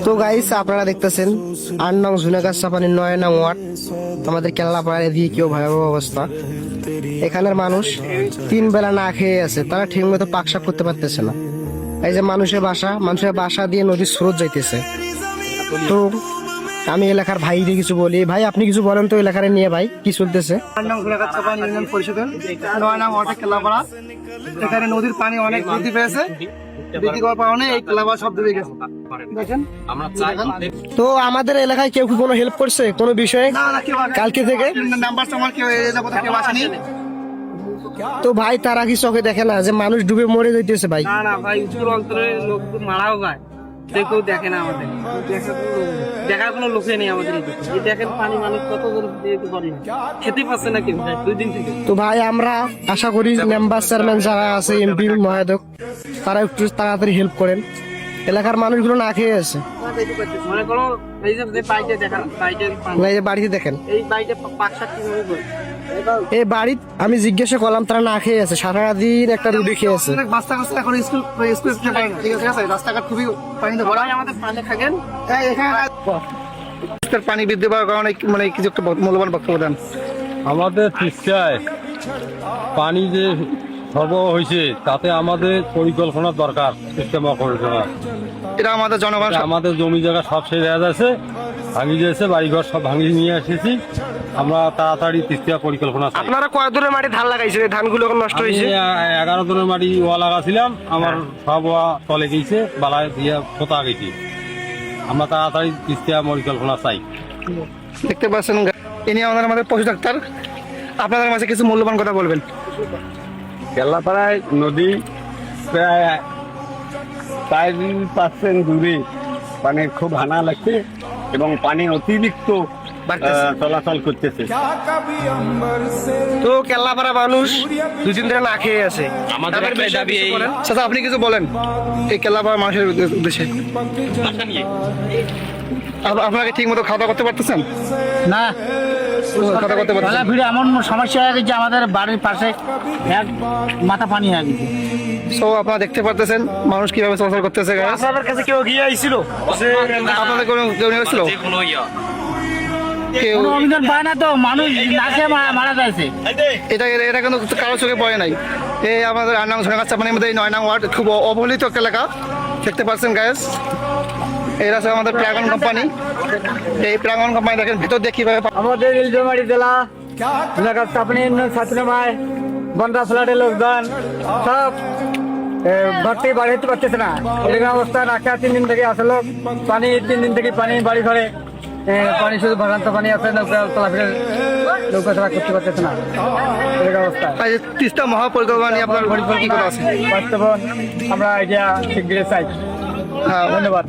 তো গাইস আপনারা দেখতেছেন ৮ নং ঝুনাগাছ চাপানির ৯ নং ওয়ার্ড আমাদের কেল্লাপাড়ার এদিকে কেউ ভয়াবহ অবস্থা। এখানের মানুষ 3 বেলা না খেয়ে আছে, তারা ঠিক মতো পাকসাপ করতে পারতেছে না। এই যে মানুষের বাসা দিয়ে নদীর স্রোত যাইতেছে। তো আমি এলাকার ভাইদের কিছু বলি, ভাই আপনি কিছু বলেন তো এলাকার নিয়ে, ভাই কি চলতেছে? ৮ নং ঝুনাগাছ চাপানি ইউনিয়ন পরিষদের ৯ নং ওয়ার্ডের কেল্লাপাড়া, এখানে নদীর পানি অনেক বৃদ্ধি পেয়েছে। বৃদ্ধি করার কারণে এই কেল্লাপাড়া সব ডুবে গেছে। দেখেন তো আমাদের এলাকায় কেউ কি কোনো হেল্প করছে কোনো বিষয়ে কালকে থেকে? নাম্বার আমার কেউ এই যাবত কেউ আসেনি। তো ভাই তারা কি চোখে দেখে না যে মানুষ ডুবে মরে যাইতেছে? ভাই না ভাই, উত্তর অঞ্চলের লোক মারাও যায়, কেউ দেখে না। আমাদের দেখার কোনো লোকে নেই আমাদের। এই দেখেন পানি মানুষ কত যেতে পারি না, খেতে পারছে না কেউ 2 দিন থেকে। তো ভাই আমরা আশা করি মেম্বার চেয়ারম্যান যারা আছে, এমপি মহোদয়, তারা একটু তাড়াতাড়ি হেল্প করেন। এলাকার মানুষগুলো না খেয়ে আছে। মনে করো এই যে বাইরে দেখান, এই যে বাড়িতে দেখেন, এই বাইরে পাকশাক কিভাবে করে এই বাড়ি আমি জিজ্ঞাসা করলাম, তারা না খেয়ে আছে, সারাদিন একটা রুটি খেয়ে আছে। অনেক বাচ্চা এখন স্কুল যেতে পারে না, ঠিক আছে? রাস্তাঘাট খুবই পানিতে ভরা। সবাই আমাদের পানি থাকেন। এখানে পানি বৃদ্ধি পাওয়ার কারণে মানে কিছু একটা মূল্যবান বক্তব্য দেন। আমাদের তিস্তায় পানি যে সরবরাহ হয়েছে তাতে আমাদের পরিকল্পনা দরকার, সিস্টেম পরিকল্পনা। এটা আমাদের জনগণ আমাদের জমি জায়গা সব শেষ হয়ে যাচ্ছে, ভাঙি যাচ্ছে, বাড়িঘর সব ভাঙিয়ে নিয়ে এসেছি। আমরা তাড়াতাড়ি তিস্তা পরিকল্পনা চাই। আপনারা কয় দূরের মাটি ধান লাগাইছেন? এই ধানগুলো এখন নষ্ট হয়েছে। 11 দূরের মাটি ওয়া লাগাছিলাম, আমার সব ওয়া তলে গেছে, বালায় দিয়ে পোতা গেছি। আমরা তাড়াতাড়ি তিস্তা পরিকল্পনা চাই। দেখতে পাচ্ছেন, ইনি আমাদের পশু ডাক্তার। আপনাদের মাঝে কিছু মূল্যবান কথা বলবেন। কেল্লাপাড়ায় নদী প্রায় 4% দূরে পানির খুব হানা লাগছে এবং পানি অতিরিক্ত চলাচল করতেছে। তো কেল্লাপাড়া মানুষ 2 দিন ধরে না খেয়ে আছে। আমাদের একটাই দাবি, এই চাচা আপনি কিছু বলেন এই কেল্লাপাড়া মানুষের উদ্দেশ্যে। আপনাকে ঠিক মতো খাওয়া দাওয়া করতে পারতেছেন না, খাওয়া দাওয়া করতে পারতেছেন? ভিড়ে এমন সমস্যা হয়ে গেছে, আমাদের বাড়ির পাশে এক মাথা পানি হয়ে গেছে। সো আপনারা দেখতে পারতেছেন মানুষ কিভাবে চলাচল করতেছে। আপনাদের কাছে কেউ গিয়ে আইছিল? আপনাদের কোনো কেউ নিয়ে এসেছিল? কেউ কোনো অভিযান পায় না তো, মানুষ না খেয়ে মারা যাচ্ছে। এটা কিন্তু কারো চোখে পড়ে নাই। এই আমাদের ৮ নং ঝুনাগাছ চাপানির মধ্যে ৯ নং ওয়ার্ড খুব অবহেলিত একটা এলাকা। দেখতে পাচ্ছেন গায়েস, এরা হচ্ছে আমাদের প্রাগন কোম্পানি। এই প্রাগন কোম্পানি দেখেন ভিতর দিয়ে কিভাবে আমাদের ইলজমারি জেলা ঝুনাগাছ চাপানি ছাত্রমায় বন্ধা ফ্ল্যাটের লোকজন সব ঘর থেকে বাড়ি হতে পারতেছে না। এরকম অবস্থা রাখা 3 দিন থেকে আসলো পানি, 3 দিন থেকে পানি বাড়ি ঘরে পানি, শুধু ভ্রান্ত পানি আছে, নৌকা চলাচলা করতে পারতেছে না। এরকম অবস্থা তিস্তা মহাপরিকল্পনা নিয়ে আপনার কি কথা আছে? বাস্তবন আমরা এটা শিগগিরই চাই। হ্যাঁ, ধন্যবাদ।